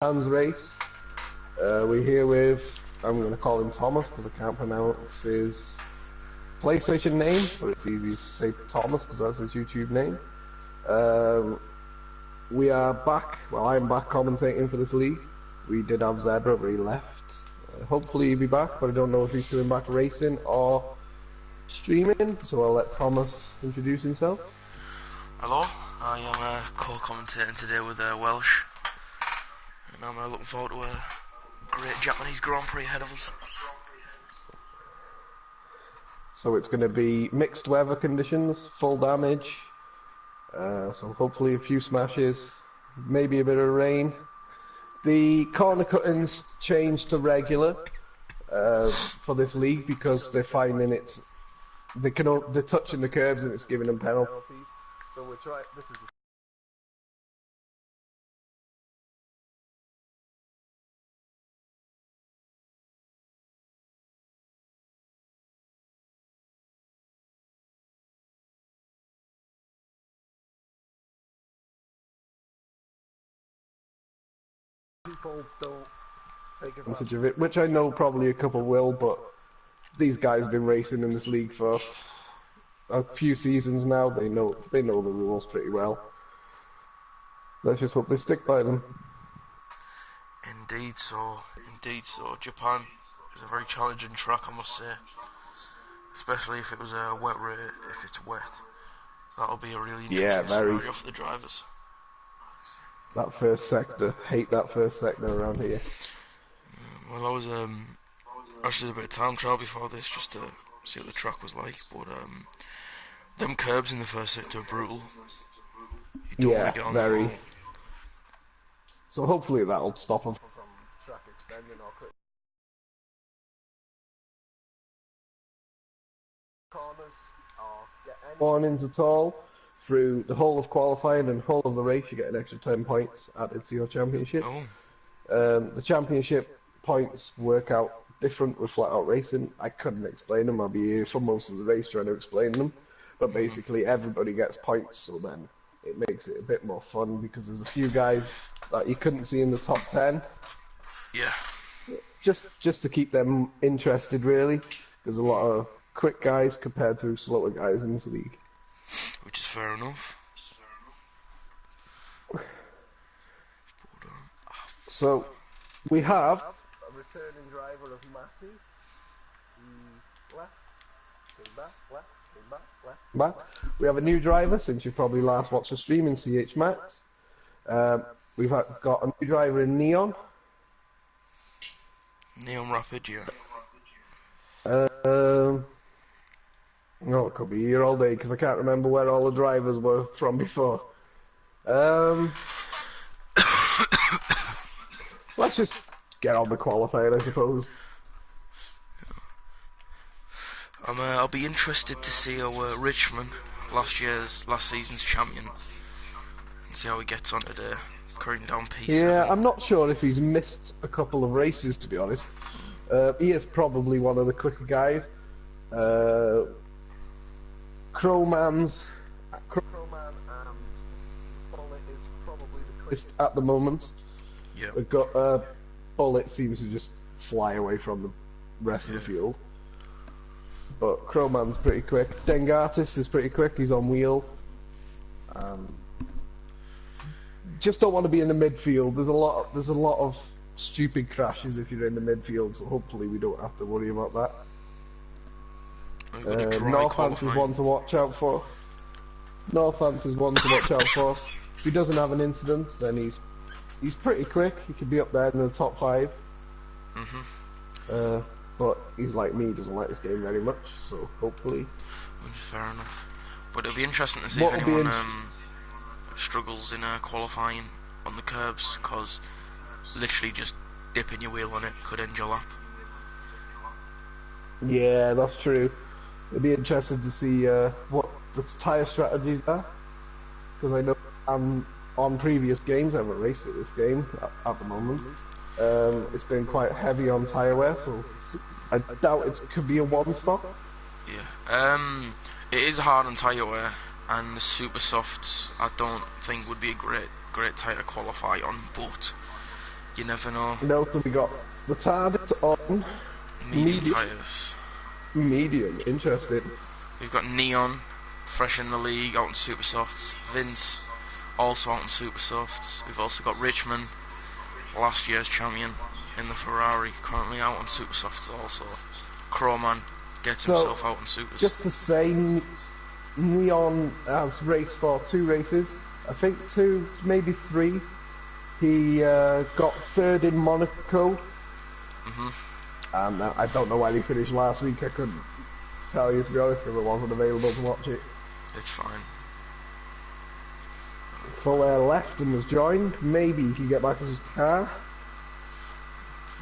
Hands race. We're here with, I'm going to call him Thomas because I can't pronounce his PlayStation name, but it's easy to say Thomas because that's his YouTube name. We are back, well I'm back commentating for this league. We did have Zebra, but he left. Hopefully he'll be back, but I don't know if he's coming back racing or streaming, so I'll let Thomas introduce himself. Hello, I am co-commentating today with Welsh, and I'm looking forward to a great Japanese Grand Prix ahead of us. So it's going to be mixed weather conditions, full damage, so hopefully a few smashes, maybe a bit of rain. The corner cuttings changed to regular for this league because they're finding they're touching the curbs and it's giving them penalties. So we're trying. This is. People don't take advantage of it, which I know probably a couple will, but these guys have been racing in this league for a few seasons now. They know the rules pretty well. Let's just hope they stick by them. Indeed so. Japan is a very challenging track, I must say. Especially if it was a wet race, if it's wet. That'll be a really interesting scenario for the drivers. That first sector, hate that first sector around here. Well, I was actually did a bit of time trial before this just to see what the track was like, but them curbs in the first sector are brutal. You don't want to get on very. the So hopefully that'll stop them from track extending or quick corners or get any warnings at all. Through the whole of qualifying and whole of the race, you get an extra 10 points added to your championship. The championship points work out different with flat out racing. I couldn't explain them. I'll be here for most of the race trying to explain them. But basically, everybody gets points, so then it makes it a bit more fun because there's a few guys that you couldn't see in the top 10. Yeah. Just to keep them interested, really. There's a lot of quick guys compared to slower guys in this league. Which is fair enough. So, we have a returning driver of Matty. He left, came back, left, came back, left, back. We have a new driver since you probably last watched the stream in CH Max. We've got a new driver in Neon. Neon Rapid, yeah. No, it could be here all day because I can't remember where all the drivers were from before. Let's just get on the qualifying, I suppose. I'll be interested to see how Richmond, last season's champion, and see how he gets on today, current down P7. Yeah, I'm not sure if he's missed a couple of races, to be honest. He is probably one of the quicker guys. Crowman and Bullet is probably the quickest at the moment. Yeah. We've got Bullet seems to just fly away from the rest of the field. But Crowman's pretty quick. Dengatis is pretty quick, he's on wheel. Just don't want to be in the midfield. There's a lot of stupid crashes if you're in the midfield, so hopefully we don't have to worry about that. Northants is one to watch out for. If he doesn't have an incident, then he's pretty quick. He could be up there in the top 5. But he's like me, doesn't like this game very much. So hopefully. Fair enough. But it'll be interesting to see if anyone struggles in qualifying on the curbs, because literally just dipping your wheel on it could end your lap. Yeah, that's true. It'd be interesting to see what the tyre strategies are, because I know on previous games, I haven't raced at this game at the moment. It's been quite heavy on tyre wear, so I doubt it could be a one-stop. Yeah, it is hard on tyre wear, and the super softs I don't think would be a great tyre to qualify on, but You never know. No, so we got the TARDIS on Medium tyres. Medium, interesting. We've got Neon, fresh in the league, out on Super Softs. Vince, also out on Super Softs. We've also got Richmond, last year's champion in the Ferrari, currently out on Super Softs also. Crowman gets himself out on Supers. Just to say, Neon has raced for 2 races, I think 2, maybe 3. He got 3rd in Monaco. And I don't know why he finished last week. I couldn't tell you, to be honest, because I wasn't available to watch it. It's fine. Full air left and has joined. Maybe he can get back to his car.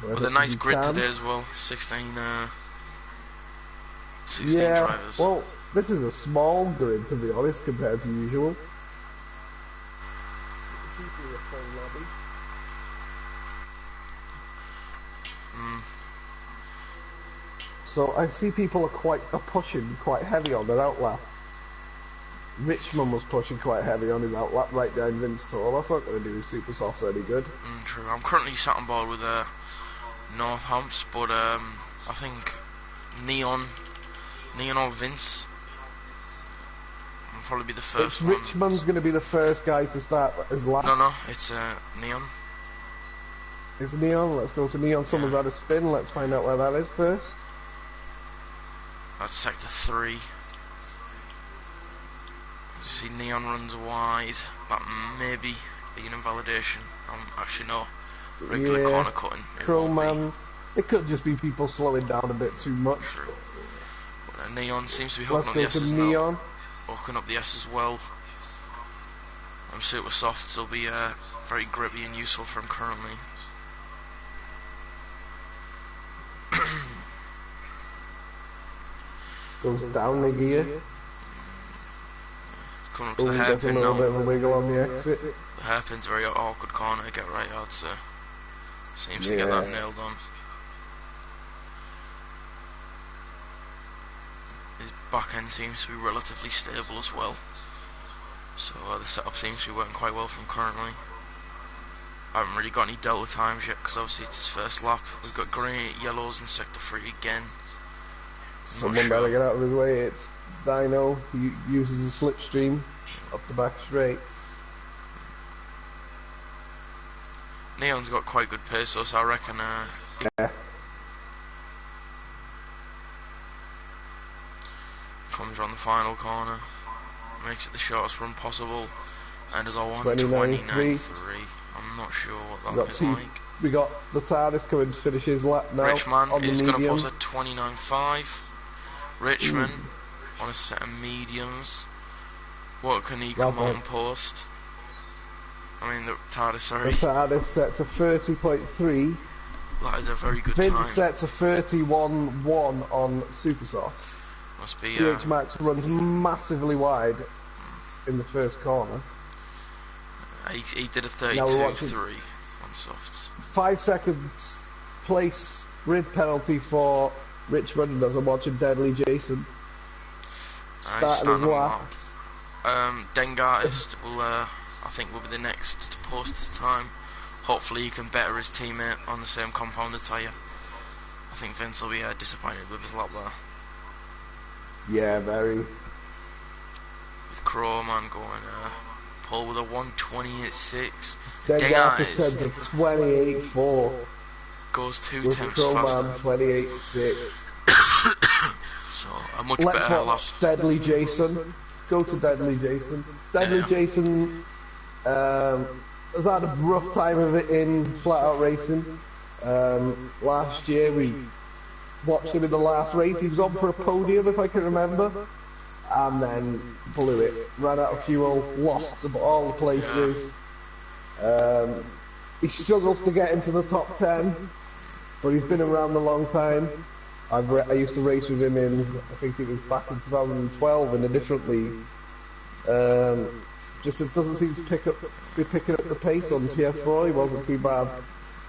With a nice grid today as well. 16 drivers. Well, this is a small grid, to be honest, compared to usual. So I see people are pushing quite heavy on their outlap. Richmond was pushing quite heavy on his outlap right down Vince Toll. That's not going to do his super softs any good. True. I'm currently sat on board with Northamps, but I think Neon or Vince will probably be the first one. Richmond's going to be the first guy to start his lap. No, it's Neon. It's Neon. Let's go to Neon. Someone's had a spin. Let's find out where that is first. That's sector 3. You see Neon runs wide. That may be an invalidation. Actually no. Regular corner cutting. Crowman. It could just be people slowing down a bit too much. True. But Neon seems to be hooking up the S's Neon. Now. Hooking up the S as well. Super Softs will be very grippy and useful for him currently. Goes down the gear. Coming up to the hairpin now. A little bit of a wiggle on the exit. The hairpin's a very awkward corner to get right out, so seems to get that nailed on. His back end seems to be relatively stable as well, so the setup seems to be working quite well for him currently. I haven't really got any delta times yet because obviously it's his first lap. We've got green, yellows in sector 3 again. Someone better get out of his way. It's Dino. He uses a slipstream up the back straight. Neon's got quite good pace, so I reckon. Comes around the final corner, makes it the shortest run possible, and does a 1:29.3. I'm not sure what that is like. We got the TARDIS coming to finish his lap now. Richmond is going to post a 29.5. Richmond on a set of mediums. What can he come on and post? I mean, the TARDIS, sorry. The TARDIS set to 30.3. That is a very good Vince time. set to 31.1 on Super Softs. Must be. TH Max runs massively wide in the first corner. He did a 32.3 on softs. 5 seconds place grid penalty for Richmond as I'm watching Deadly Jason. Starting his lap. Dengartist will, I think, will be the next to post his time. Hopefully he can better his teammate on the same compounded tyre. I think Vince will be disappointed with his lap there. Yeah, very. With Crowman going Paul with a 1:28.6. Dengartist said the 28.4. Goes 2 with tenths Crowman faster. 28.6. So a much better lap. Deadly Jason. Go to Deadly Jason. Deadly Jason has had a rough time of it in flat out racing. Last year we watched him in the last race. He was on for a podium, if I can remember, and then blew it. Ran out of fuel, lost all the places. He struggles to get into the top 10, but he's been around a long time. I used to race with him in, I think it was back in 2012 in a different league. Just it doesn't seem to be picking up the pace on PS4. He wasn't too bad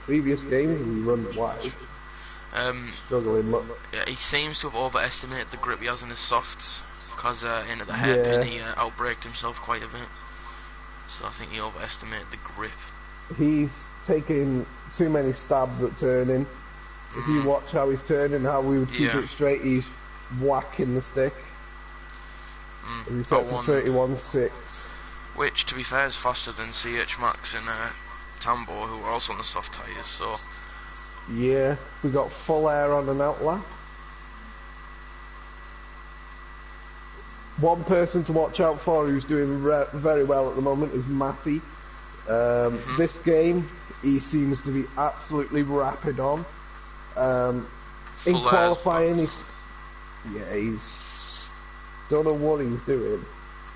previous games, and he runs wide. Struggling. Yeah, he seems to have overestimated the grip he has in his softs, because into the hairpin he outbraked himself quite a bit. So I think he overestimated the grip. he's taking too many stabs at turning. If you watch how he's turning, how we would keep it straight, he's whacking the stick. And he sets a 31.6. Which, to be fair, is faster than CH Max and Tambo, who are also on the soft tyres, so... Yeah, we got full air on an outlap. One person to watch out for who's doing very well at the moment is Matty. This game, he seems to be absolutely rapid on. In qualifying, he's don't know what he's doing.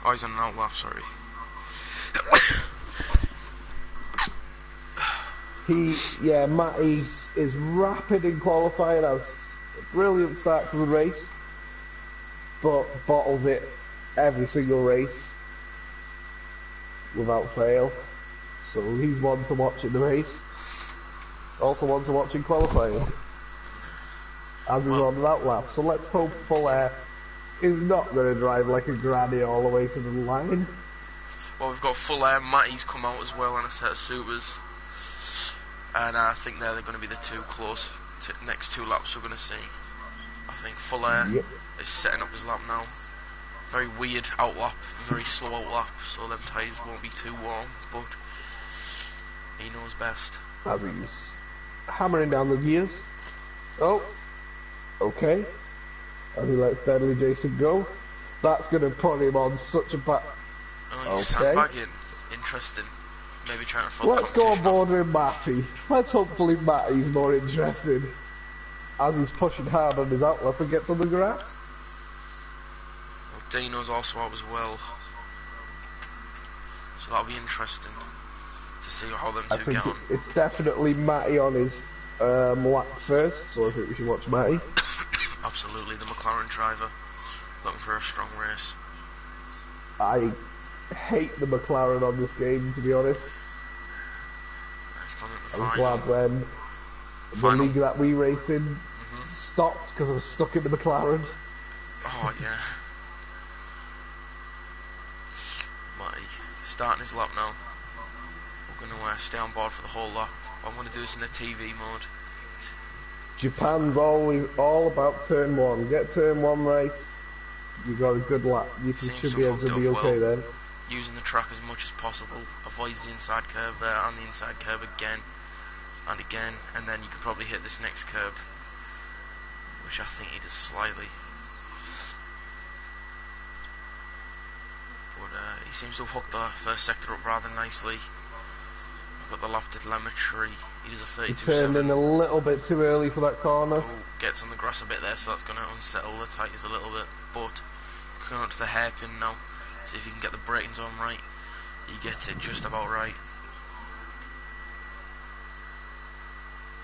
Oh, he's on an outlap, sorry. Matty is rapid in qualifying, has a brilliant start to the race, but bottles it every single race without fail. So he's one to watch in the race. Also one to watch in qualifying, as is on that lap. So let's hope Full Air is not going to drive like a granny all the way to the line. Well, we've got Full Air, Matty's come out as well on a set of supers, and I think they're going to be the two close to next two laps we're going to see. I think Full Air is setting up his lap now. Very weird outlap, very slow outlap, so them tyres won't be too warm, but he knows best. As he's hammering down the gears. Oh, okay. As he lets Deadly Jason go. That's going to put him on such a back. Oh, he's sandbagging. Interesting. Maybe trying to full Let's go on board with Matty. Let's hopefully Matty's more interested as he's pushing hard on his outlap and gets on the grass. Well, Dino's also out as well, so that'll be interesting to see how them two get on. It's definitely Matty on his lap first, so I think we should watch Matty. Absolutely, the McLaren driver looking for a strong race. I hate the McLaren on this game, to be honest. I'm glad when the league that we race in stopped because I was stuck in the McLaren. Oh yeah. Matty starting his lap now. We're going to stay on board for the whole lap. I'm going to do this in the TV mode. Japan's always all about turn one. Get turn one right, you got a good lap. You should be able to be okay then. Using the track as much as possible, avoids the inside curve there and the inside curve again and again, and then you can probably hit this next curve, which I think he does slightly. But he seems to have hooked the first sector up rather nicely. Got the lap telemetry. He does a 32.7. He turned in a little bit too early for that corner. Oh, gets on the grass a bit there, so that's going to unsettle the tyres a little bit. But coming up to the hairpin now, see if you can get the braking zone right. He gets it just about right.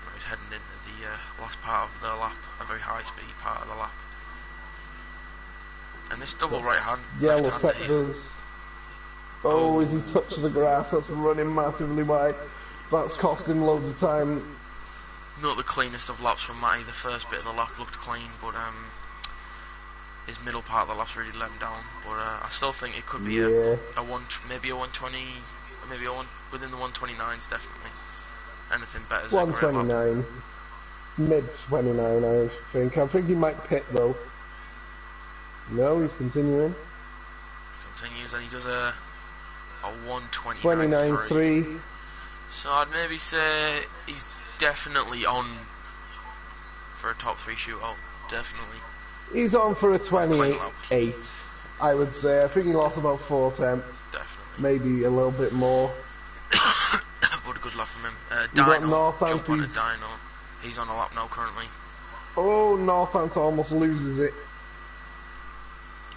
Now he's heading into the last part of the lap, a very high speed part of the lap. And this double right hand, yellow sectors. Oh, as he touches the grass, that's running massively wide. That's cost him loads of time. Not the cleanest of laps from Matty. The first bit of the lap looked clean, but his middle part of the lap's really let him down. But I still think it could be maybe a 120, maybe within the 129s definitely. Anything better is 129, mid 29 I think. I think he might pit though. No, he's continuing. Continues, and he does a 129.3. So I'd maybe say he's definitely on for a top 3 shootout. Definitely. He's on for a 28, I would say. I think he lost about 4 attempts. Definitely. Maybe a little bit more. But a good lap from him. Dino, jump on a Dino. He's on a lap now currently. Oh, Northants almost loses it.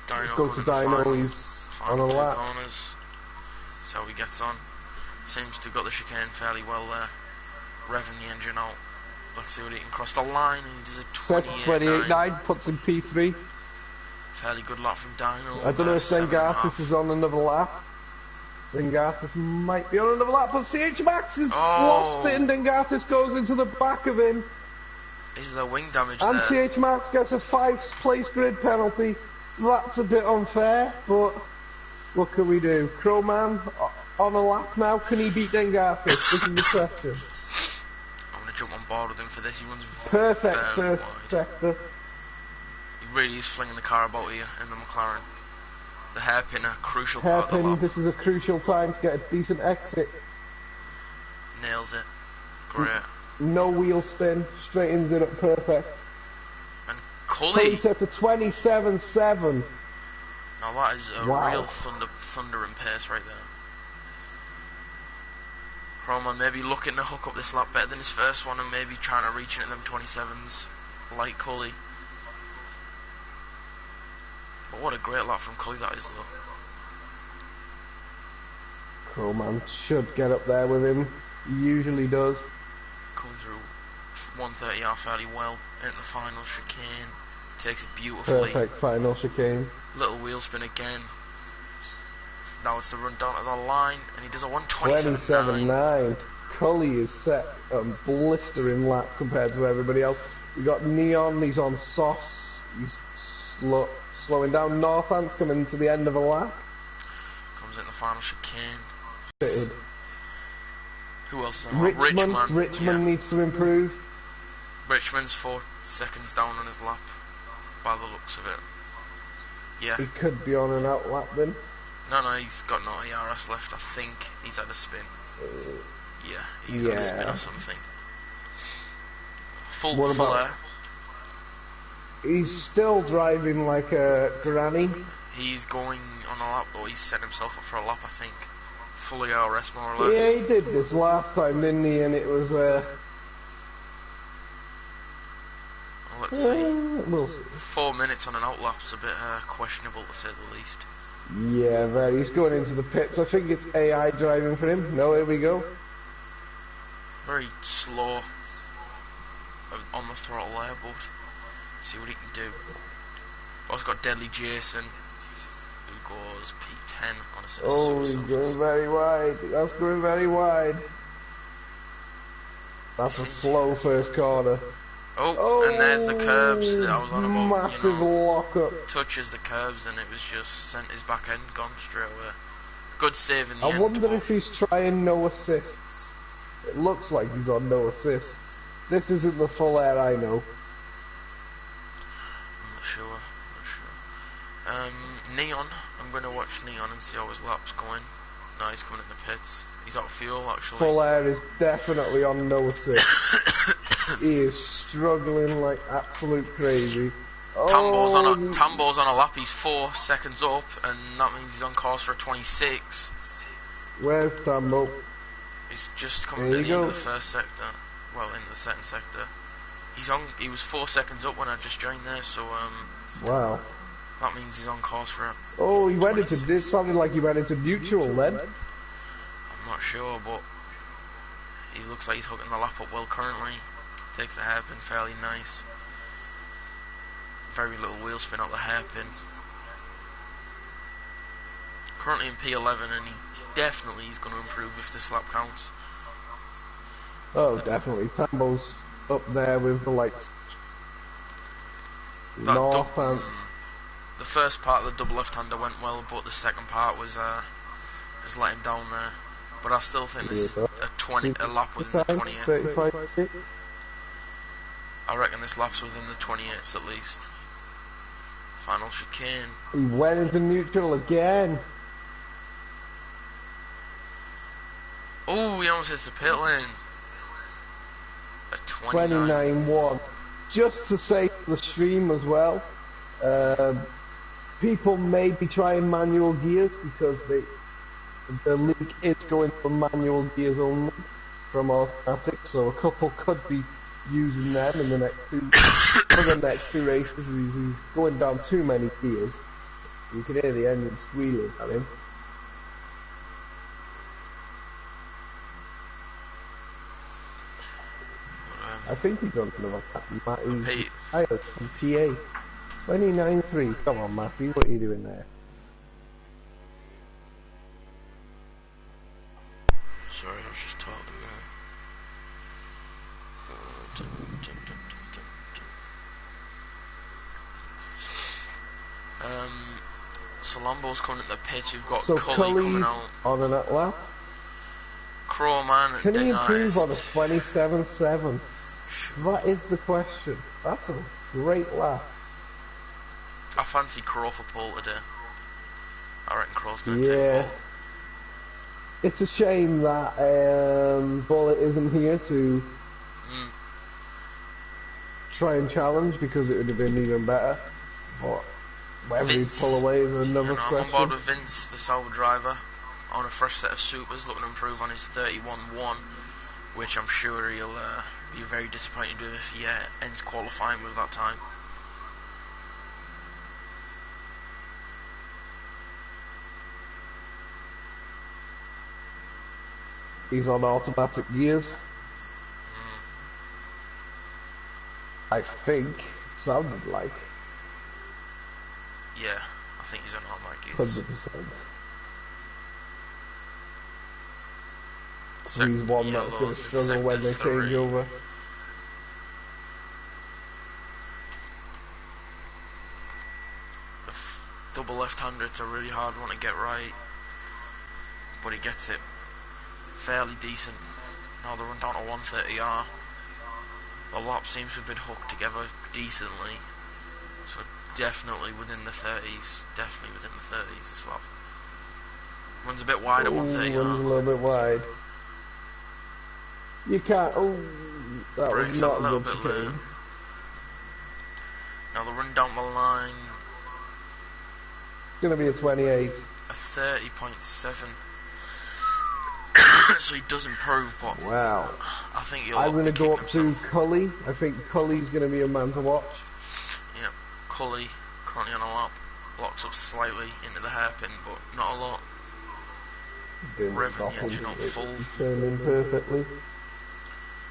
Dino go to Dino, he's on a lap. Corners. That's how he gets on. Seems to have got the chicane fairly well there. Revving the engine out. Let's see what he can cross the line, and he does a 28.9. Puts in P3. Fairly good lap from Dino. I don't know if Dengatis is on another lap. Dengatis might be on another lap, but CH Max has lost it, and Dengatis goes into the back of him. Is there wing damage and there? And CH Max gets a 5th place grid penalty. That's a bit unfair, but what can we do? Crowman on a lap now? Can he beat Dengarthis? This is the question. I'm going to jump on board with him for this. He runs Perfect fairly first wide. sector. He really is flinging the car about here in the McLaren. The hairpin, a crucial part of the Hairpin, lap. this is a crucial time to get a decent exit. Nails it. Great. No wheel spin, straightens it up perfect. And Cully set to 27.7. Now that is a Wow. real thundering pace right there. Roman maybe looking to hook up this lap better than his first one and maybe trying to reach it at them 27s like Cully. But what a great lap from Cully that is though. Roman should get up there with him. He usually does. Coming through 130R fairly well into the final chicane. Takes it beautifully. Perfect final chicane. Little wheel spin again. Now it's the run down to the line, and he does a 127.9. 27.9. Cully is set a blistering lap compared to everybody else. We got Neon, he's on softs, he's slowing down. Northant's coming to the end of a lap. Comes in the final chicane. Fitted. Who else is on? Richmond yeah. needs to improve. Richmond's 4 seconds down on his lap, by the looks of it. Yeah. He could be on an out lap then. No, he's got no ERS left. I think he's had a spin. Yeah, he's had a spin or something. Full air. He's still driving like a granny. He's going on a lap though. He's set himself up for a lap, I think. Full ERS more or less. Yeah, he did this last time, didn't he? And it was let's see. We'll see. 4 minutes on an out lap's a bit questionable to say the least. Yeah, very. He's going into the pits. I think it's AI driving for him. No, here we go. Very slow on the throttle there, but see what he can do. Also got Deadly Jason, who goes P10 on a set of he's going very wide. That's going very wide. That's a slow first corner. Oh, and there's the curbs that I was on about. Massive lock up. Touches the curbs and it was just sent his back end gone straight away. Good save in the end. I wonder if he's trying no assists. It looks like he's on no assists. This isn't the full air I know. I'm not sure. Neon. I'm going to watch Neon and see how his lap's going. No, he's coming in the pits. He's out of fuel actually. Full air is definitely on no assist. He is struggling like absolute crazy. Tambo's on a lap. He's 4 seconds up, and that means he's on course for a 26. Where's Tambo? He's just coming to the end of the first sector. Well, into the second sector. He was 4 seconds up when I just joined there, so wow. That means he's on course for a he went into this. Sounded like he went into neutral then. I'm not sure, but he looks like he's hooking the lap up well currently. Takes the hairpin fairly nice. Very little wheel spin out the hairpin. Currently in P11, and he definitely is going to improve if this lap counts. Oh, definitely. Tambo's up there with the likes. The first part of the double left-hander went well, but the second part was let him down there. But I still think this is a lap within the 28. I reckon this lap's within the 28s at least. Final chicane. He went into neutral again. Oh, he almost hits the pit lane. A 29.1. Just to say the stream as well, people may be trying manual gears because the league is going for manual gears only from automatic, so a couple could be using them in the next two races. He's going down too many gears. You can hear the engine squealing at him. I think he's on another Matty. I had some P8. 29.3. Come on, Matty, what are you doing there? Sorry, I was just talking there. So Lambo's coming at the pitch. You've got So Cully coming Cully's out. on an lap. Crowman and Can he Ding improve on a Artist. 27.7? That is the question. That's a great lap. I fancy Crow for pole today. I reckon Crow's going to take pole. It's a shame that Bullet isn't here to try and challenge, because it would have been even better. But whether he'd pull away is another question. I'm on board with Vince, the Sauber driver, on a fresh set of supers, looking to improve on his 31.1, which I'm sure he'll be very disappointed with if he ends qualifying with that time. He's on automatic gears. I think it sounded like. Yeah, I think he's on automatic gears. 100%. So he's one that's going to struggle when they change over. Double left-hander, it's a really hard one to get right, but he gets it fairly decent. Now they run down to 130R. The lap seems to have been hooked together decently, so definitely within the 30s. Definitely within the 30s. This lap runs a bit wide at 130R. Runs a little bit wide. You can't. Oh, that Breaks was not a little good bit late. Now they run down the line. It's going to be a 28. A 30.7. So he does improve, but wow. I think I'm going to go up to Cully. I think Cully's going to be a man to watch. Yeah, Cully currently on a lap, locks up slightly into the hairpin, but not a lot. Revving the engine up full. Turning perfectly.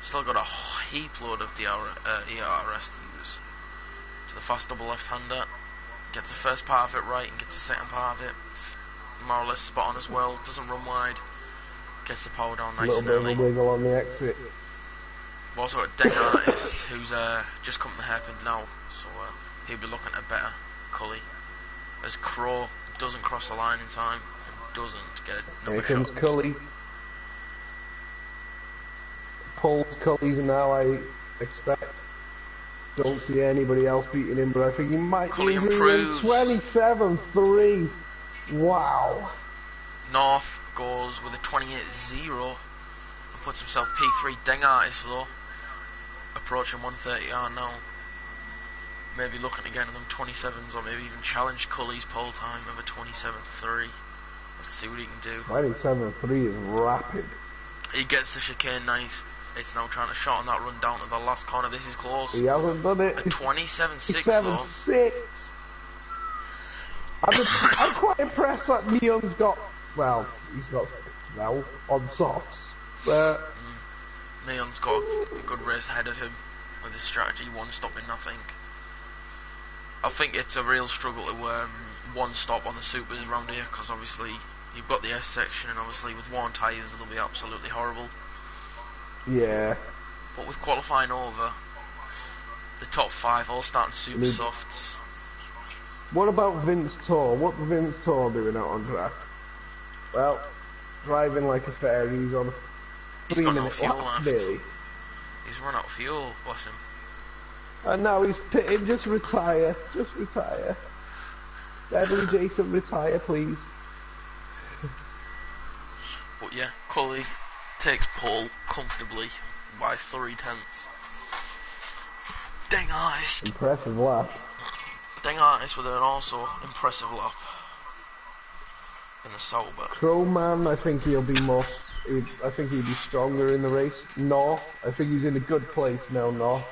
Still got a heap load of ERS to use. To the fast double left-hander, gets the first part of it right and gets the second part of it more or less spot on as well. Doesn't run wide. Gets the power down nice and early. A little bit of a wiggle on the exit. We've also got Ding Artist, who's just come to the hairpin now, so he'll be looking at better Cully. As Crow doesn't cross the line in time and doesn't get another shot. Here comes Cully. Paul's Cully's now, I expect. Don't see anybody else beating him, but I think he might Cully be improves. 27.3. Wow. North goes with a 28.0 and puts himself P3. Ding Artist though, approaching 130R now. Maybe looking to get in them 27s, or maybe even challenge Cully's pole time of a 27.3. Let's see what he can do. 27.3 is rapid. He gets the chicane nice. It's now trying to shot on that run down to the last corner. This is close. He hasn't done it. A 27.6 though. 27.6. I'm quite impressed that Neon's got, well, he's got, well, on softs. But Neon's got a good race ahead of him with his strategy, one stopping, I think it's a real struggle to one stop on the supers around here, because obviously you've got the S section, and obviously with worn tyres it'll be absolutely horrible. Yeah. But with qualifying over, the top 5 all starting super softs. What about Vince Tor? What's Vince Tor doing out on track? Well, driving like a fairy. He's on a 3-minute lap, nearly. He's run out of fuel, bless him. And now he's pitting. Just retire. Just retire. Deadly Jason, retire, please. But yeah, Cully takes pole comfortably by 3/10. Ding Artist. Impressive lap. Ding Artist with an also impressive lap in the Sauber. Crowman, I think he'll be more. I think he'll be stronger in the race. North, I think he's in a good place now. North.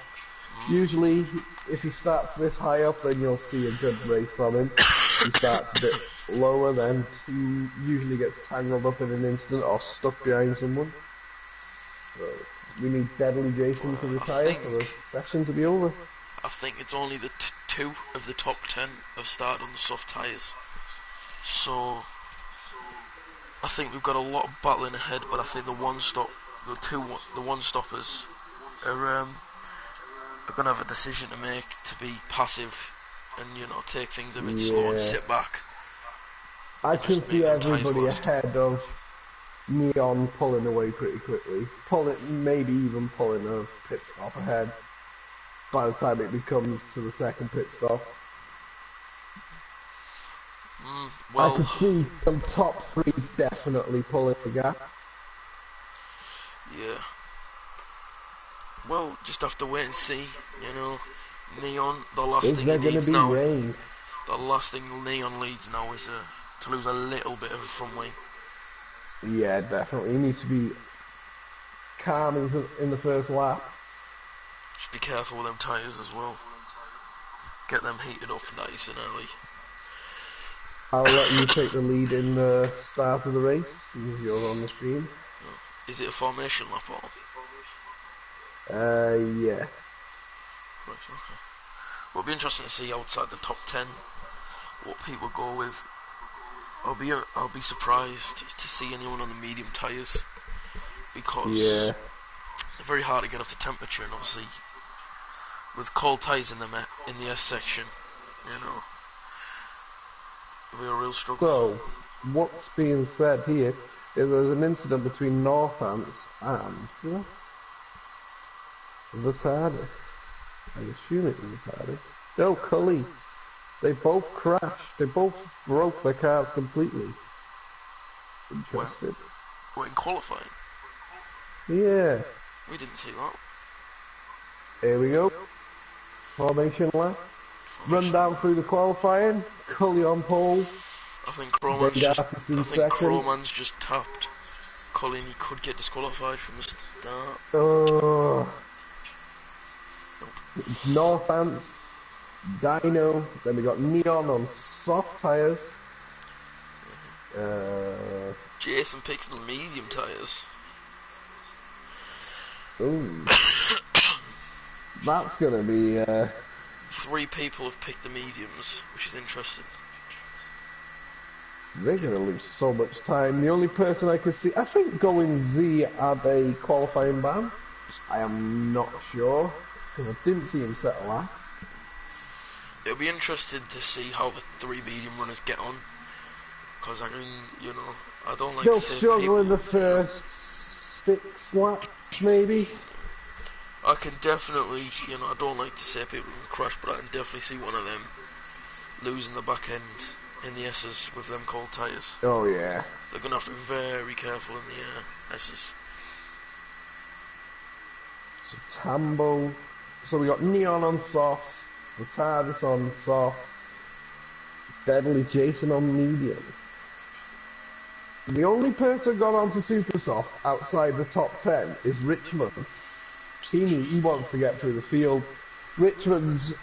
Usually, if he starts this high up, then you'll see a good race from him. If he starts a bit lower, then he usually gets tangled up in an instant or stuck behind someone. So we need Deadly Jason to retire for the session to be over. I think it's only the 2 of the top 10 have started on the soft tyres. So I think we've got a lot of battling ahead, but I think the one stoppers are going to have a decision to make, to be passive and take things a bit slow and sit back. I and just can make see them tyres everybody last. ahead of Neon pulling away pretty quickly. Maybe even pulling a pit stop ahead by the time it becomes to the second pit stop. Well, I could see some top three definitely pulling the gap. yeah. Well, just have to wait and see. You know, Neon. The last Is thing there he going to needs be now. rain? The last thing Neon needs now is to lose a little bit of front wing. Yeah, definitely. He needs to be calm in the first lap. Just be careful with them tyres as well. Get them heated up nice and early. I'll let you take the lead in the start of the race, since you're on the screen. Is it a formation lap or? Yeah. Right, okay. Well, it'll be interesting to see outside the top 10 what people go with. I'll be surprised to see anyone on the medium tyres, because Yeah. they're very hard to get up to temperature, and obviously with cold tyres in the S section, you know, it'll be a real struggle. So, what's being said here is there's an incident between Northants and the TARDIS. I assume it was the TARDIS. No, Cully. They both crashed. They both broke their cars completely. Interested. What, in qualifying? Yeah. We didn't see that. Here we go. Formation lap. Run down through the qualifying. Cully on pole. I think Croman's just tapped Cully, and he could get disqualified from the start. Northants, Dino, then we got Neon on soft tyres. Jason picks the medium tyres. Ooh. That's gonna be 3 people have picked the mediums, which is interesting. They're gonna lose so much time. The only person I could see, I think Going Z had a qualifying ban. I am not sure, because I didn't see him set a lap. It'll be interesting to see how the 3 medium runners get on, because I mean, you know, I don't like to say They'll struggle in the people, first 6 laps, maybe. I can definitely, you know, I don't like to say people can crash, but I can definitely see one of them losing the back end in the S's with them cold tyres. Oh yeah. They're going to have to be very careful in the S's. So Tambo. So we got Neon on softs, the TARDIS on softs, Deadly Jason on medium. The only person got onto Super Softs outside the top 10 is Richmond. He wants to get through the field. Richmond's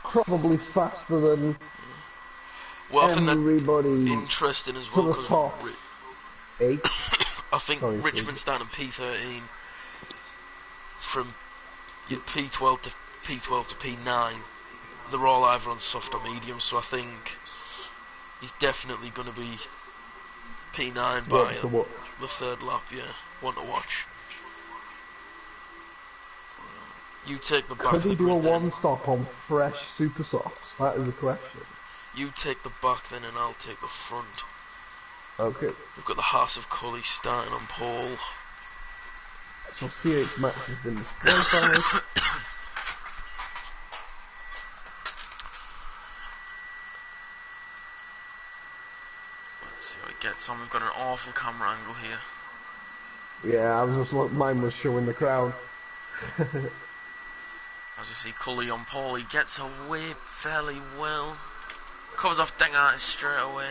probably faster than everybody. I think that's interesting as well, because top 8. I think Richmond's starting P13 from P12 to P9. They're all either on soft or medium, so I think he's definitely going to be P9 by the 3rd lap. Yeah, one to watch. You take the back. Could he do a one-stop on fresh Super Softs? That is the question. You take the back then, and I'll take the front. Okay. We've got the House of Cully starting on pole. So CH Max has been disqualified. Let's see what it gets on. We've got an awful camera angle here. Yeah, mine was showing the crowd. As you see, Cully on pole, he gets away fairly well. Covers off Dengartis straight away.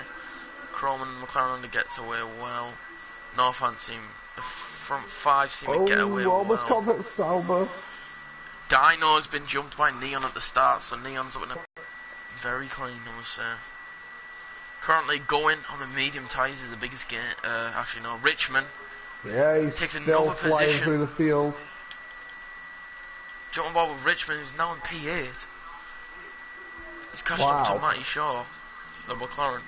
Croman and McLaren gets away well. Northant seem, the front 5 seem to get away almost well. contact Sauber. Dino's been jumped by Neon at the start, so Neon's up in a very clean, I must say. Currently going on the medium tyres is the biggest gain. Actually, no, Richmond. Yeah, he's takes still another flying position through the field. Jumping ball with Richmond, who's now in P8. He's cashed up to Matty Shaw, the McLaren.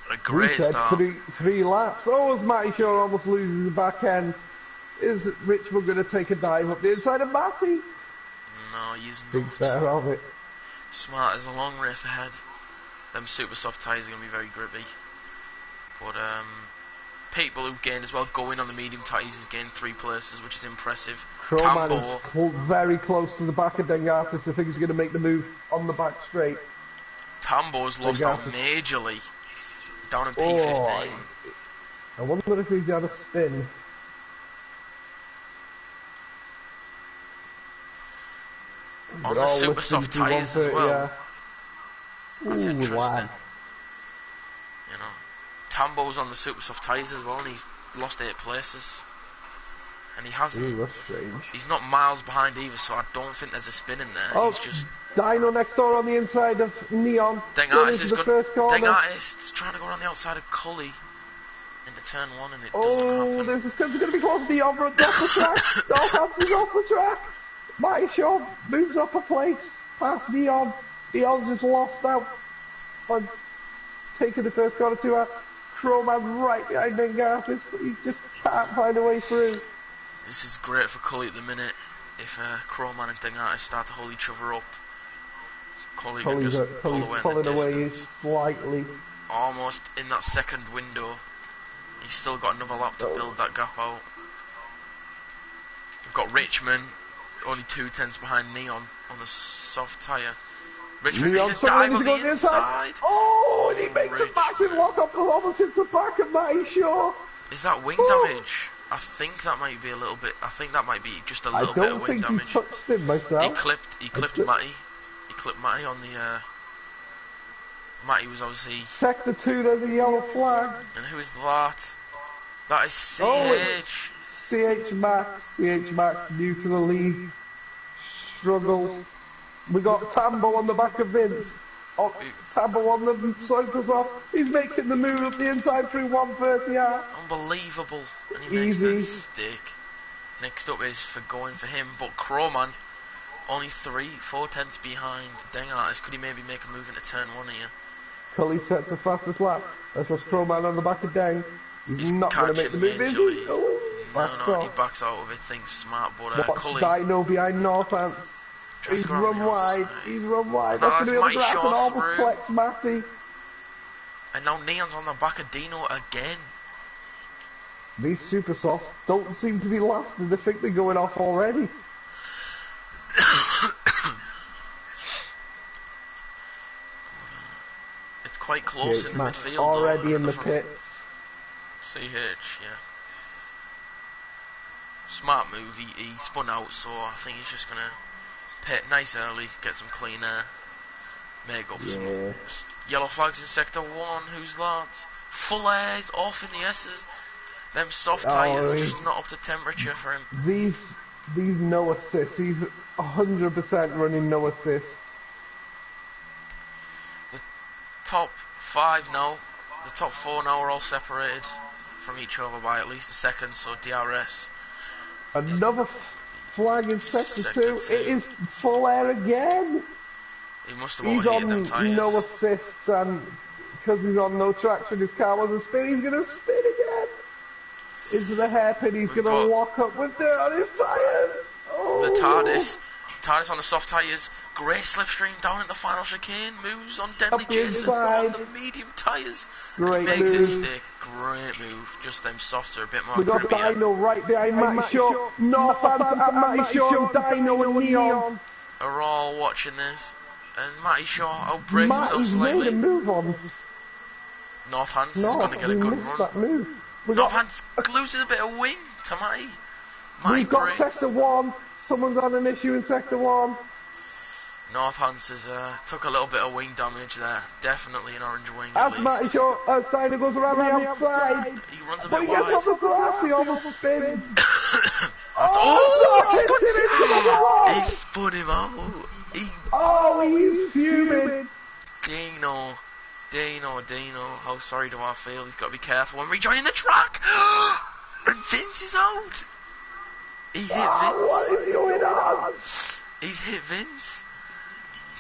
A great start. Three laps. Oh, as Matty Shaw almost loses the back end. Is Richmond going to take a dive up the inside of No, he's not. Thinks better of it. Smart, there's a long race ahead. them super soft tyres are going to be very grippy. But people who've gained as well, going on the medium tyres, has gained 3 places, which is impressive. Crowman is very close to the back of Dengartis. I think he's going to make the move on the back straight. Tambo's lost out majorly, down in P15. I wonder if he's had a spin. On the super soft tyres as well. Yeah. That's interesting. Wow. You know, Tambo's on the super soft tyres as well, and he's lost 8 places. And he hasn't. Ooh, that's strange. He's not miles behind either, so I don't think there's a spin in there. Oh, he's just. Dino next door on the inside of Neon. Dengartis is Dengartis trying to go around the outside of Cully into turn 1, and it doesn't happen. This is going to be close. Neon runs off the track. Dolphins is off the track. Mighty Shaw moves up a place past Neon. Neon's just lost out on taking the first corner to her. Crowman right behind Dengartis, but he just can't find a way through. This is great for Cully at the minute. If Crowman and Dengartis start to hold each other up, Cully can just pull away in the distance. Slightly. Almost in that second window. He's still got another lap to build that gap out. We've got Richmond, only 2 tenths behind Neon on the soft tyre. Richmond needs a dive on the inside. Oh, and he makes a massive lock up the opposite to back of Mighty Shaw. Is that wing damage? I think that might be a little bit. I think that might be just a little bit of wing damage. I don't think he touched him myself. He clipped Matty. He clipped Matty on the. Matty was obviously. Sector 2, there's a yellow flag. And who is that? That is CH. Oh, CH Max. CH Max new to the league. Struggles. We got Tambo on the back of Vince. Oh, Tambo on the Suzuka off. He's making the move up the inside through 130R. Unbelievable. And he makes that stick. Next up is for going for him, but Crowman only 4 tenths behind Dengartis. Could he maybe make a move into turn 1 here? Cully sets the fastest lap. That's what's Crowman on the back of Deng. He's not going to make the move, is he? No, he backs out of it, thinks smart, but Cully... Dino behind Northants. He's run wide. He's run wide. That's going to be on the grass and almost collects Matty. And now Neon's on the back of Dino again. These super softs don't seem to be lasting. They think they're going off already. It's quite close in the midfield. Already in the pits. CH, yeah. Smart move. He spun out, so I think he's just going to pit nice early, get some clean air. May go for some yellow flags in sector 1. Who's that? Full air is off in the S's. Them soft tyres just not up to temperature for him. These no assists. He's 100% running no assists. The top 5 now, the top 4 now are all separated from each other by at least a second. So DRS. Another flag in sector 2. It is full air again. He must have overheated them tyres. He's on no assists, and because he's on no traction, his car wasn't spinning. He's going to spin again. Into the hairpin. He's going to lock up with dirt on his tyres. Oh. The TARDIS on the soft tyres. Great slipstream down at the final chicane. Moves on Deadly Jason on the medium tyres. Great makes move. it stick. Great move. Just them softs are a bit more We got grippier. Dino right behind Matty Shaw. Northants at Matty Shaw. Dino and Neon are all watching this. And Matty Shaw outbreaks himself Matty's slightly. made a move on. Northants is going to get a good run. That move. Northants loses a bit of wing to Matty. We've got sector 1. Someone's had an issue in sector 1. Northants has took a little bit of wing damage there. Definitely an orange wing. As Matty Shaw, as Dino goes around the outside. He runs a but bit he gets wide. off the grass, he almost spins. He spun him out. He's fuming. Dino, how sorry do I feel? He's got to be careful when rejoining the track. And Vince is out. He hit Vince. What is going on? He's hit Vince.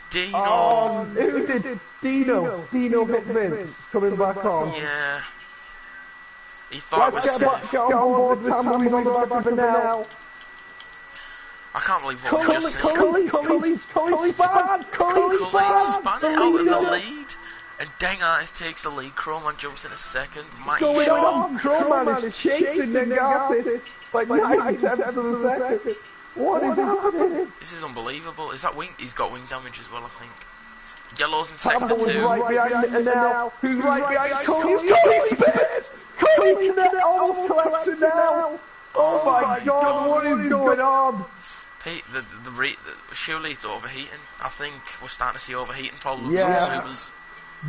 Dino. Who did? Dino. Dino hit Vince. Coming back on. Yeah. He thought it was safe. Get on board with Tambo. He's on the back of now. I can't believe what we just seen. Cully span Cully spun it out of the lead. And Dengartis takes the lead. Croman jumps in a second. What's going on? Croman is chasing Dengartis like 90% of the second. What is happening? This is unbelievable. Is that wing? He's got wing damage as well, I think. Yellow's in sector Campbell's 2. right behind it now. Who's right behind Cody? Cody Spears! Cody almost collects it now. Oh my god, what is going on? Pete, surely it's overheating. I think we're starting to see overheating problems on Yeah. the supers.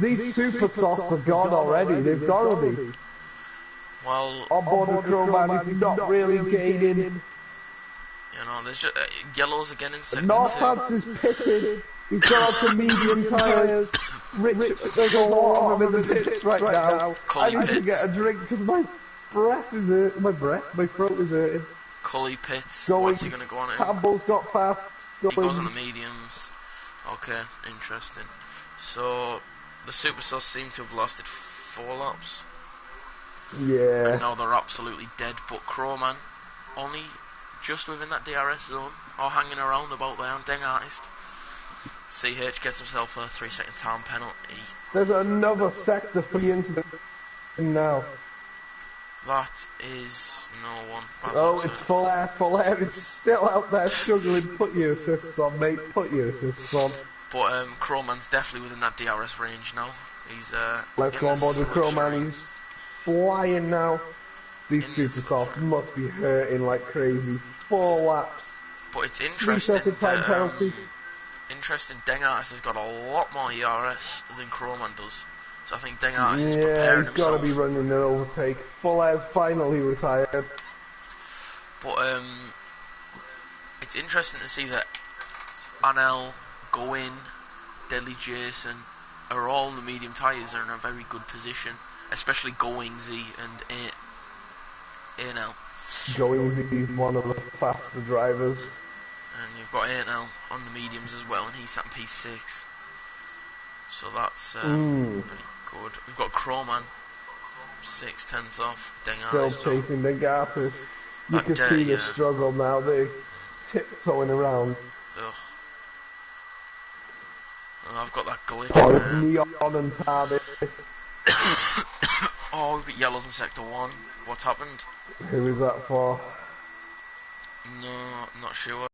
These super softs are gone already. They've got to be. Well, On board the Croman is not really gaining. you know, there's just Yellow's again in sector 2. Northants is pitted. He's got on some medium tyres. Rich, there's a lot of them in the pits right now. I need to get a drink because my breath is hurting. My throat is hurting. Cully pits. What's he going to go on in? Campbell's got fast. He goes on the mediums. Okay, interesting. So, the Super Sus seem to have lasted 4 laps. Yeah. And now they're absolutely dead, but Crowman only just within that DRS zone, or hanging around about there on Dengartis. CH gets himself a 3-second time penalty. There's another sector for the incident now. That is no one. Oh, it's full air. Full air is still out there struggling. Put your assists on, mate. Put your assists on. But Crowman's definitely within that DRS range now. He's Let's go on board with Crowman. He's flying now. These super softs must be hurting like crazy. 4 laps. But it's interesting. 3-second time penalty. Interesting. Dengartis has got a lot more ERS than Crowman does. So I think Dengartis is preparing himself. He's got to be running an overtake. Full air's finally retired. But it's interesting to see that Anel, Goin, Deadly Jason are all in the medium tyres are in a very good position, especially Goingsy and Anel. Goingsy's one of the faster drivers. And you've got Anel on the mediums as well, and he's sat in P6. So that's pretty good. We've got Crowman, 6/10 off. Dengartis still chasing Dengartis. You can see the struggle now. They're tiptoeing around. Ugh. And I've got that glitch. Oh, Neon and TARDIS. Oh, we've got Yellows in sector 1. What's happened? Who is that for? No, not sure.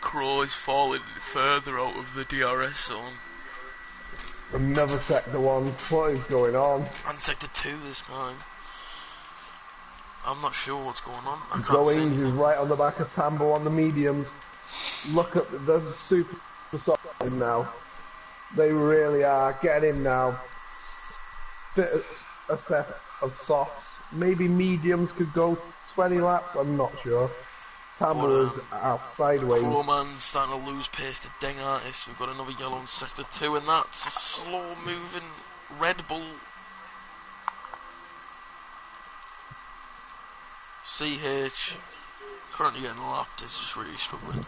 Crow is falling further out of the DRS zone. Another sector 1. What is going on? And sector 2 this time. I'm not sure what's going on. I can't Goings is right on the back of Tambo on the mediums. Look at the super soft now. They really are. Get in now. Bit a set of softs. Maybe mediums could go 20 laps. I'm not sure. Tambo is out sideways. Crowman's starting to lose pace to Dengartis. We've got another yellow in sector 2, and that slow moving Red Bull. CH currently getting lapped, is just really struggling.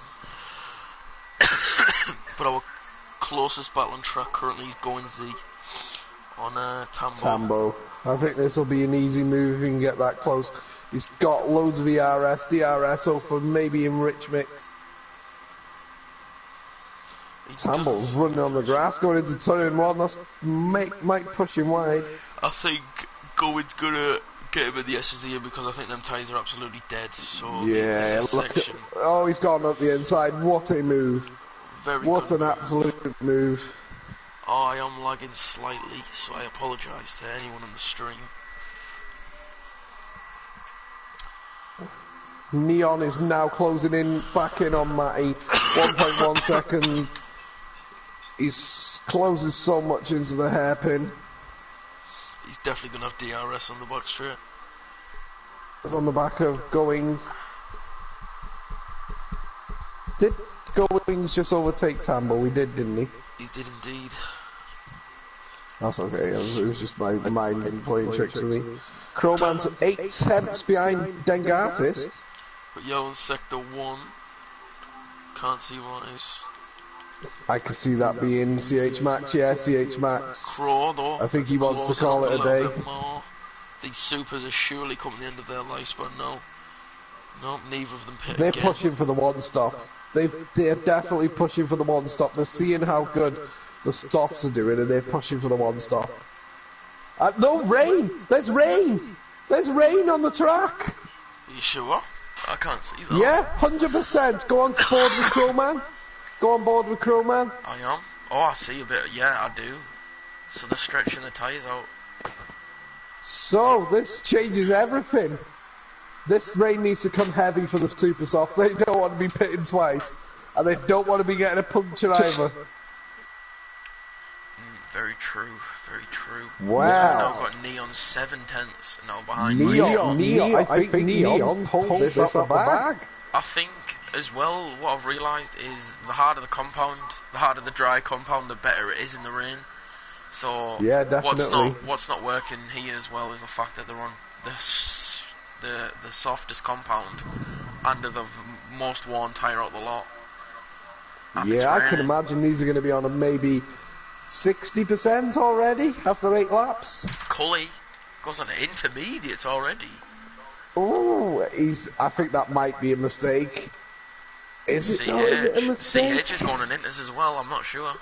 But our closest battle on track currently is Goingsy on Tambo. I think this will be an easy move if he can get that close. He's got loads of ERS, DRS open, maybe in rich mix. Tambo's running on the grass, going into turn 1. That's might push him wide. I think Going's gonna get him in the SSE because I think them tyres are absolutely dead. So yeah, look at, oh, he's gone up the inside. What a move! What an absolute move! Oh, I am lagging slightly, so I apologise to anyone on the stream. Neon is now closing in, back in on Matty. 1.1 second. He's closes so much into the hairpin. He's definitely going to have DRS on the back straight. It's on the back of Goings. Did Goings just overtake Tambo? He did, didn't he? He did indeed. That's okay, it was just my mind playing tricks with me. Crowman's 8/10 behind Dengartis. But yellow in sector 1. Can't see what it is. I could see that being CH Max, yeah, CH Max. Crow though. I think he wants to call it a day. These supers are surely coming to the end of their lifespan now. No, neither of them pit They're again. pushing for the 1 stop. They're definitely pushing for the 1 stop. They're seeing how good the softs are doing, and they're pushing for the one stop. No, rain! There's rain! There's rain on the track! Are you sure? I can't see that. Yeah, 100%. Go on board with Crowman. Go on board with Crowman. I am. Oh, I see a bit. Yeah, I do. So they're stretching the tyres out. So, this changes everything. This rain needs to come heavy for the super soft. They don't want to be pitting twice. And they don't want to be getting a puncture either. Very true, very true. Wow. We've now got Neon 7/10 now behind Neon. I think Neon pulled this out the bag. I think as well, what I've realised is the harder the compound, the harder the dry compound, the better it is in the rain. So yeah, definitely. What's not working here as well is the fact that they're on the softest compound and the most worn tyre out the lot. Yeah, I can imagine these are going to be on a maybe 60% already after 8 laps. Cully goes on to intermediates already. Oh, I think that might be a mistake. Is it a mistake? CH is going on inters as well, I'm not sure.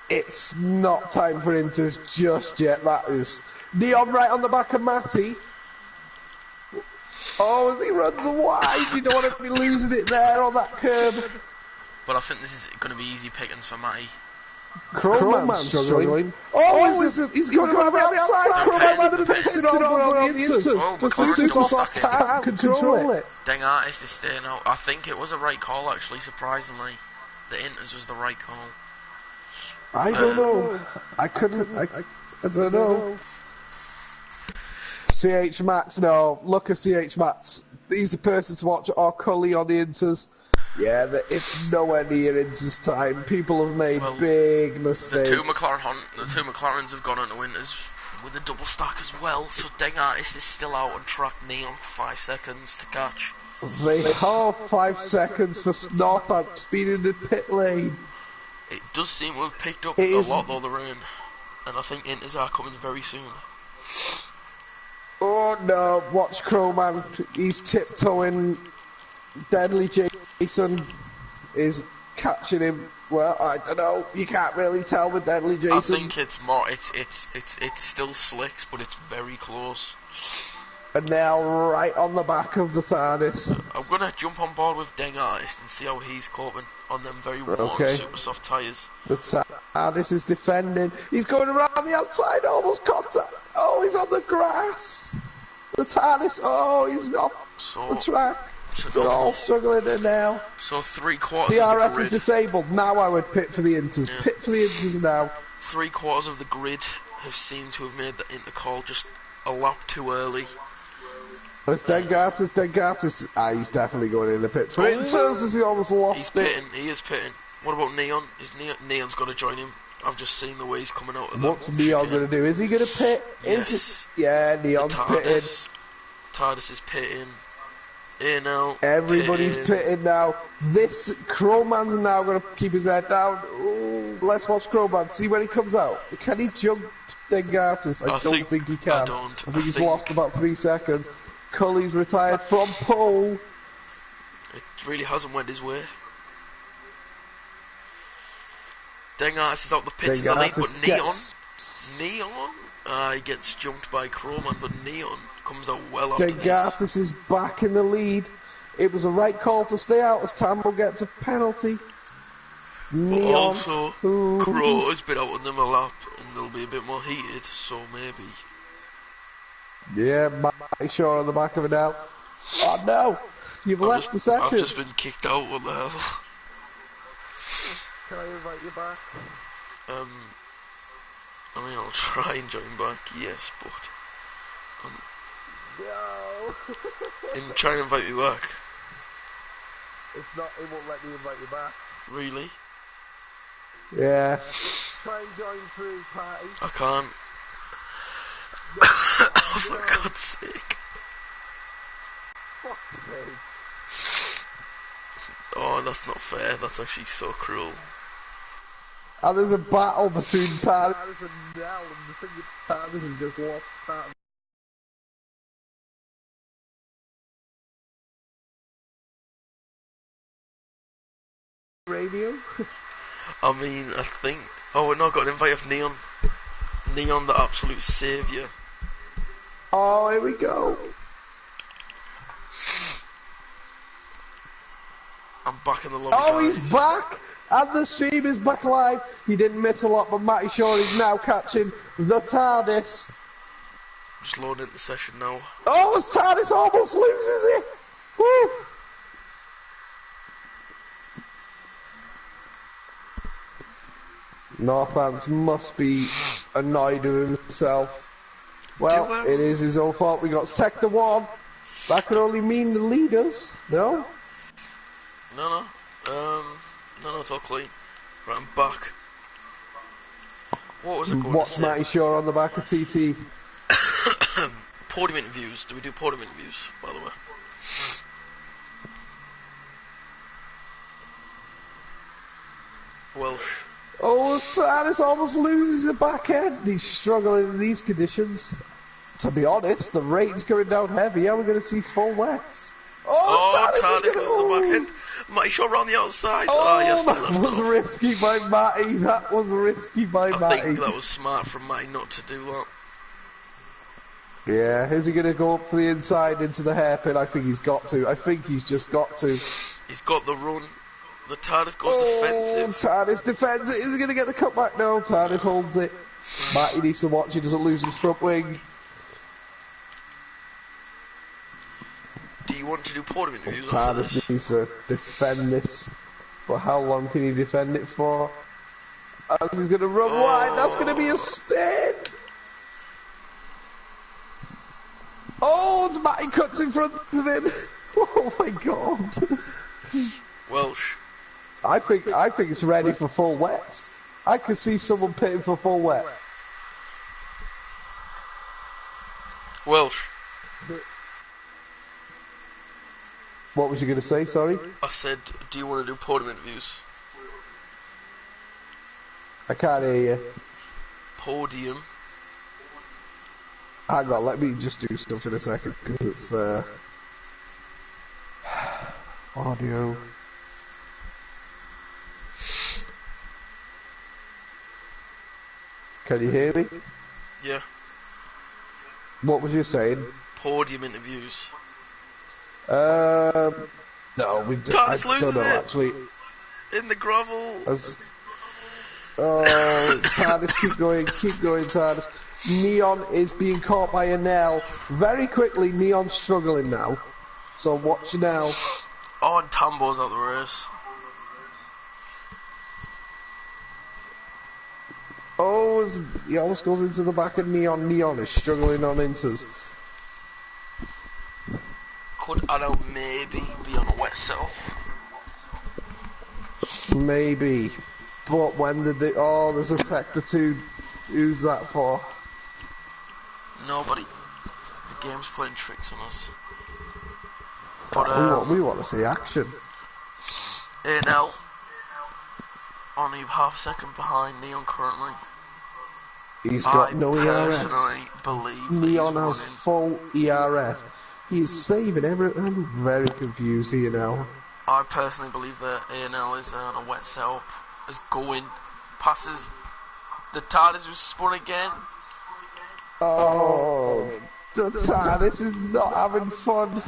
It's not time for inters just yet, that is. Neon right on the back of Matty. Oh, as he runs wide, you don't want to be losing it there on that curb. But I think this is going to be easy pickings for Matty. Crowman's struggling. He's going around the outside. Crowman pits it over on the inters. The Suzucka can't control it. Dang Artist is staying out. I think it was a right call actually, surprisingly. The inters was the right call. I don't know. I don't know. CH Max, no. Look at CH Max. He's a person to watch. Or Cully on the inters. Yeah, it's nowhere near Inters time. People have made big mistakes. The two McLarens have gone into Inters with a double stack as well, so Deng Artist is still out on track. Neon 5 seconds to catch. They have 5 seconds for Northant speed in the pit lane. It does seem to have picked up a lot though, the rain, and I think Inters are coming very soon. Oh no, watch Crowman, he's tiptoeing. Deadly Jason is catching him. Well, I don't know. You can't really tell with Deadly Jason. I think it's more. It's still slicks, but it's very close. And now right on the back of the TARDIS. I'm gonna jump on board with Deng Artist and see how he's coping on them very warm super soft tyres. The TARDIS is defending. He's going around the outside, almost contact. Oh, he's on the grass. The TARDIS. Oh, he's off the track. They're all struggling in now. So 3/4 DRS of the grid is disabled. Now I would pit for the Inters. Yeah. Pit for the Inters now. 3/4 of the grid have seemed to have made the Inter call just a lap too early. There's Dengartis. He's definitely going in the pits. For Inters, as he almost lost He's pitting. He is pitting. What about Neon? Neon's got to join him. I've just seen the way he's coming out of the What's Neon going to do? Is he going to pit? Yes. Yeah, Neon's pitting. TARDIS is pitting. Everybody's pitting now. This Crowman's now going to keep his head down. Ooh, let's watch Crowman. See when he comes out. Can he jump Dengartis? I don't think he can. I think he's lost about 3 seconds. Cully's retired from pole. It really hasn't went his way. Dengartis is out the pits in the lead, but Neon? He gets jumped by Crowman, but Neon comes out well after this. Dengartis is back in the lead. It was a right call to stay out as Tambo gets a penalty. But also, Crow has been out on them a lap, and they'll be a bit more heated, so maybe. Yeah, Matty Shaw on the back of it now. Oh no! You've left the session. I've just been kicked out, what the hell? Can I invite you back? I mean, I'll try and join back, yes, but... No! and try and invite me back. It won't let me invite you back. Really? Yeah. Try and join through, party. I can't. Oh, for God's sake. Fuck's sake. Oh, that's not fair. That's actually so cruel. And there's a battle between TARDIS and Nell, and the thing with TARDIS has just lost that. Radio? I mean, I think... Oh, we're not got an invite of Neon. Neon, the absolute saviour. Oh, here we go. I'm back in the lobby, Oh, guys. he's back! And the stream is back live. He didn't miss a lot, but Matty Shaw is now catching the TARDIS. Just loading the session now. Oh, the TARDIS almost loses it! Woo! Northants must be annoyed with himself. Well, it is his own fault. We got Sector 1. That could only mean the leaders, no? No, it's all clean. Right, I'm back. What was I going to say? What's Matty Shaw on the back of TT? Podium interviews. Do we do podium interviews, by the way? Welsh. Oh, TARDIS almost loses the back end. He's struggling in these conditions. To be honest, the rate's going down heavy. How are we going to see full wets? Oh, TARDIS goes to the back end. Matty Shaw around the outside. Oh, yes, that was risky by Matty. That was risky by Matty. I think that was smart from Matty not to do that. Yeah, is he going to go up to the inside into the hairpin? I think he's got to. I think he's just got to. He's got the run. The TARDIS goes defensive. TARDIS defends it. Is he going to get the cutback? No, TARDIS holds it. Matty needs to watch he doesn't lose his front wing. Do you want to do podium interviews? TARDIS needs to defend this. But how long can he defend it for? As he's going to run wide, that's going to be a spin. Oh, it's Matty cuts in front of him. Oh my god. Welsh. I think it's ready for full wets. I can see someone pitting for full wet. Welsh. What was you going to say, sorry? I said, do you want to do podium interviews? I can't hear you. Podium. Hang on, let me just do stuff in a second, because it's, audio. Can you hear me? Yeah. What was you saying? Podium interviews. No, we don't. I don't know, actually. In the gravel. TARDIS, keep going, TARDIS. Neon is being caught by Anel. Very quickly, Neon's struggling now. So watch now. Oh, and Tambo's out the race. Oh, he almost goes into the back of Neon. Neon is struggling on inters. Could Anel maybe be on a wet setup? Maybe. But when did they... Oh, there's a Sector 2. Who's that for? Nobody. The game's playing tricks on us. But, we want to see action. Anel. Only half a second behind Neon currently. He's got no ERS. I personally believe Neon has full ERS. He's saving everything. I'm very confused here now. I personally believe that ANL is on a wet setup. Is going, passes the TARDIS who's spun again. Oh, the TARDIS is not having fun.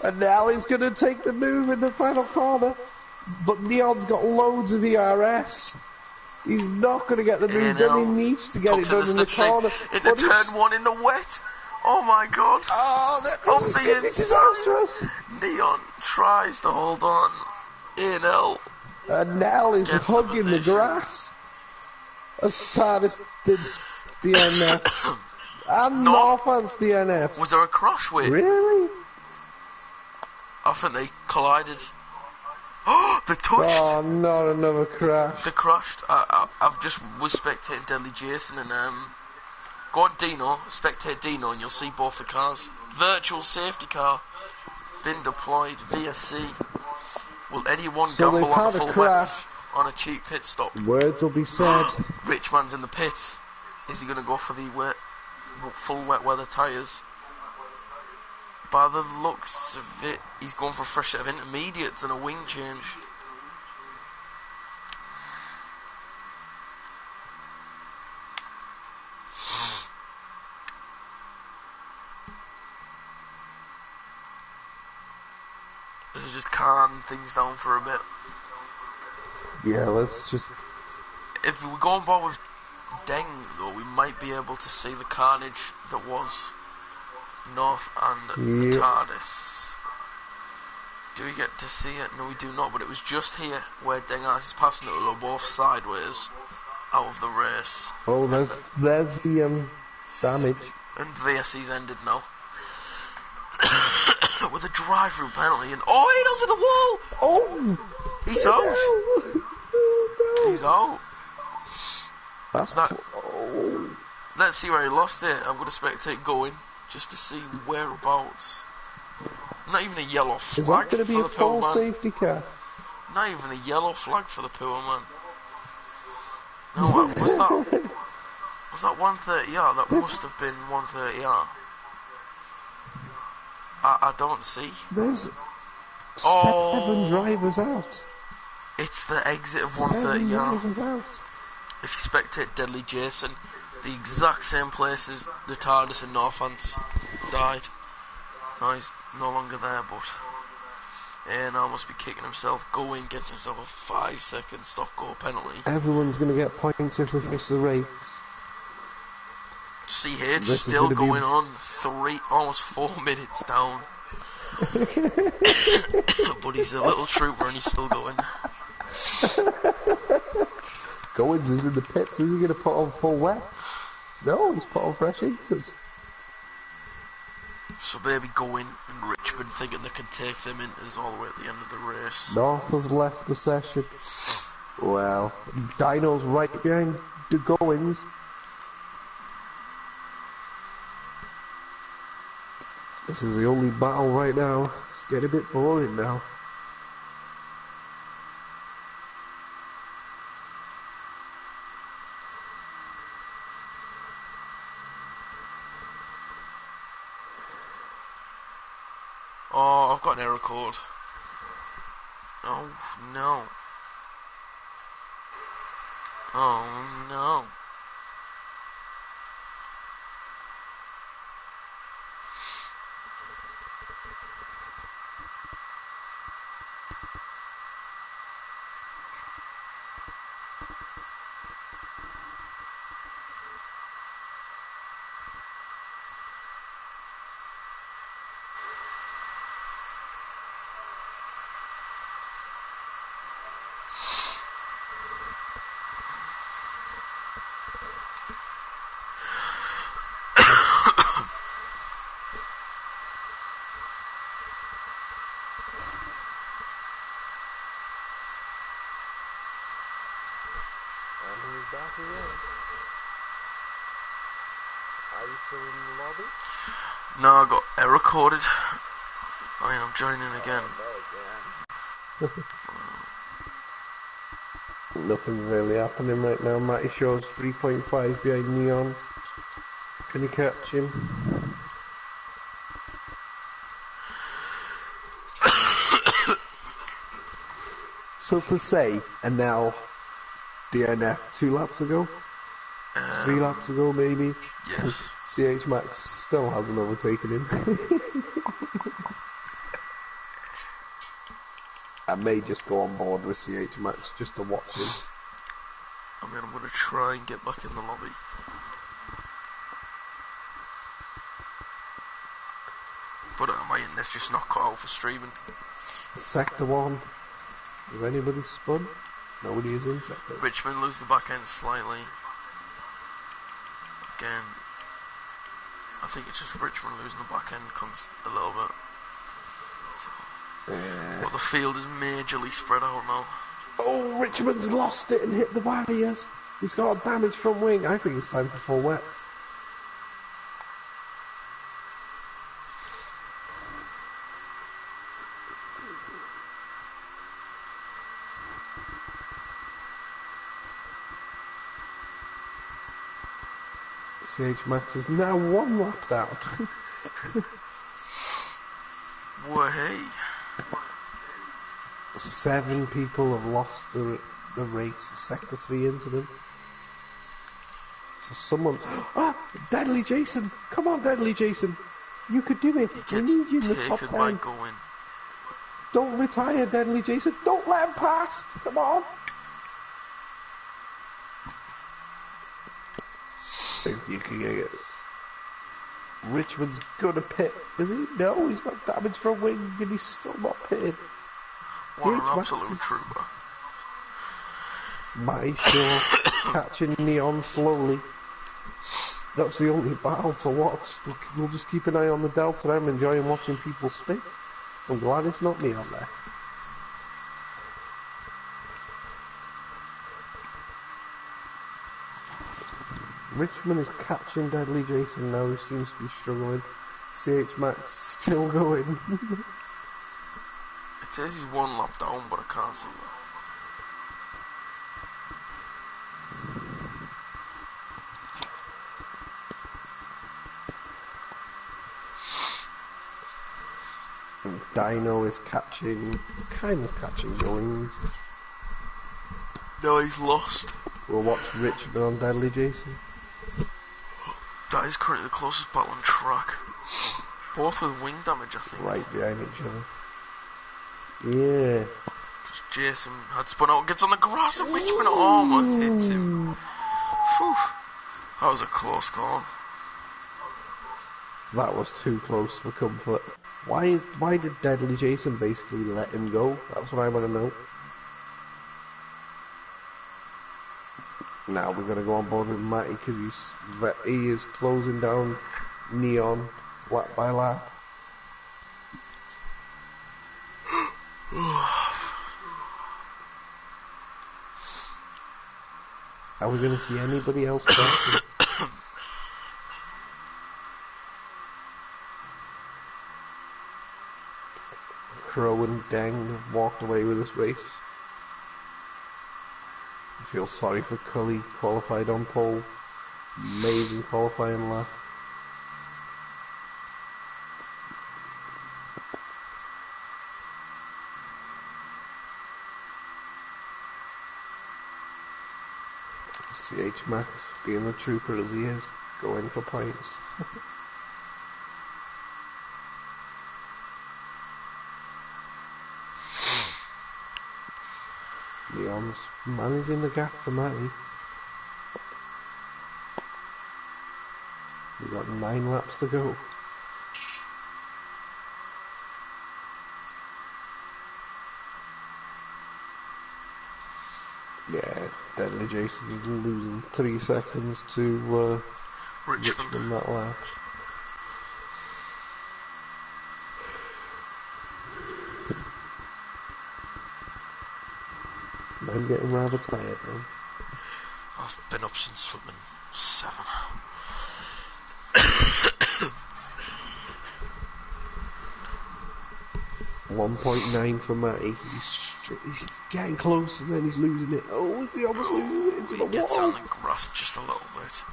And now he's going to take the move in the final corner. But Neon's got loads of ERS. He's not going to get the move done. He needs to get it done in the corner. In the turn one in the wet. Oh my god. Oh, that's disastrous. Neon tries to hold on. ANL. And Nell is hugging the grass. As TARDIS did DNF. And Northant's DNF. Was there a crash with? Really? I think they collided. Oh, they touched! Oh, not another crash. They crashed. I've just was spectating Deadly Jason and go on Dino, spectate Dino and you'll see both the cars. Virtual safety car been deployed via sea. Will anyone gamble on a full wet on a cheap pit stop? Words will be said. Richman's in the pits. Is he going to go for the full wet weather tyres? By the looks of it, he's going for a fresh set of intermediates and a wing change. calm things down for a bit. Yeah, let's just... If we go on board with Deng, though, we might be able to see the carnage that was North and TARDIS. Do we get to see it? No, we do not, but it was just here where Deng is passing it. They were both sideways out of the race. Oh, there's the damage. And VSC's ended now. With a drive-through penalty, and oh, he does at the wall! Oh! He's out! Oh, no. He's out! That's oh. Let's see where he lost it. I'm going to spectate going, just to see whereabouts. Not even a yellow flag. Is that going to be a full safety car? Not even a yellow flag for the poor man. No, what was that? Was that 130R? That must have been 130R. I don't see. There's 7 drivers out. It's the exit of 130R. 7 drivers out. If you spectate Deadly Jason, the exact same place as the TARDIS and Northants died. No, he's no longer there, but now must be kicking himself. Going, gets himself a 5-second stop-go penalty. Everyone's going to get points if they finish the race. CH still going on, almost 4 minutes down. But he's a little trooper and he's still going. Goins is in the pits. Is he going to put on full wet? No, he's put on fresh heaters. So maybe Going and Richmond thinking they can take them inters all the way at the end of the race. North has left the session. Well, Dino's right behind the Goins. This is the only battle right now. It's getting a bit boring now. Oh, I've got an error code. Oh no. Oh no. And he's back again. Are you still in the lobby? No, I got error coded. I mean, I'm joining again. Nothing's really happening right now. Matty shows 3.5 behind Neon. Can you catch him? So to say, and now DNF 2 laps ago? 3 laps ago maybe? Yes. CH Max still hasn't overtaken him. I may just go on board with CH Max just to watch him. I mean, I'm going to try and get back in the lobby. But my internet's just not cut out for streaming. Sector 1. Has anybody spun? Nobody is in sector. Richmond lose the back end slightly. Again, I think it's just Richmond losing the back end comes a little bit. So, but the field is majorly spread out now. Oh, Richmond's lost it and hit the barriers. He's got a damage from wing. I think it's time for full wets. CH Max is now 1 lap down. Way. 7 people have lost the race. Sector 3 incident. So someone... Ah! Deadly Jason! Come on, Deadly Jason! You could do it! We need you in the top 10. By Going. Don't retire, Deadly Jason. Don't let him past. Come on. Think you can get it. Richmond's gonna pit. Is he? No, he's got damage for a wing and he's still not pitted. What an absolute trooper. My sure catching Neon slowly. That's the only battle to watch. We'll just keep an eye on the Delta. I'm enjoying watching people spin. I'm glad it's not me on there. Richmond is catching Deadly Jason now, who seems to be struggling. CH Max still going. It says he's one lap down, but I can't see that. And Dino is catching, kind of catching Jones. No, he's lost. We'll watch Richmond on Deadly Jason. That is currently the closest battle on track. Both with wing damage, I think. Right behind each other. Yeah. Just Jason had spun out, gets on the grass, and Richmond almost hits him. Phew. That was a close call. That was too close for comfort. Why did Deadly Jason basically let him go? That's what I want to know. Now we're gonna go on board with Matty because he is closing down Neon lap by lap. Are we gonna see anybody else crashing? Crow and Deng have walked away with this race. I feel sorry for Cully, qualified on pole. Amazing qualifying lap. CH Max, being the trooper as he is, going for points. Leon's managing the gap to Matty. We've got 9 laps to go. Yeah, Deadly Jason's losing 3 seconds to Richmond in that lap. I'm getting rather tired now. I've been up since flipping 7. 1.9 for Matty. He's getting close and then he's losing it. Oh, is he almost losing it into the wall? He gets on the grass just a little bit.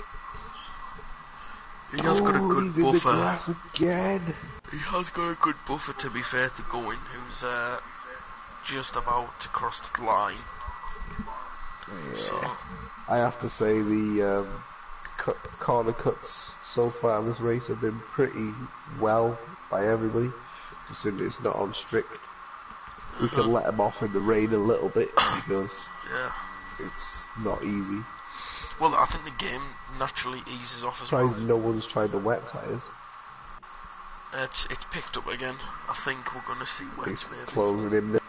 He has got a good he's buffer. In the grass again. He has got a good buffer, to be fair to Going, who's just about to cross the line. Yeah. So I have to say the corner cuts so far in this race have been pretty well by everybody, considering it's not on strict. We can let them off in the rain a little bit because it's not easy. Well, I think the game naturally eases off as well. No one's tried the wet tyres. It's picked up again. I think we're going to see wets maybe. Closing in there.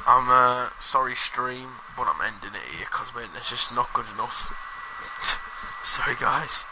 I'm sorry stream, but I'm ending it here because it's just not good enough. Sorry guys.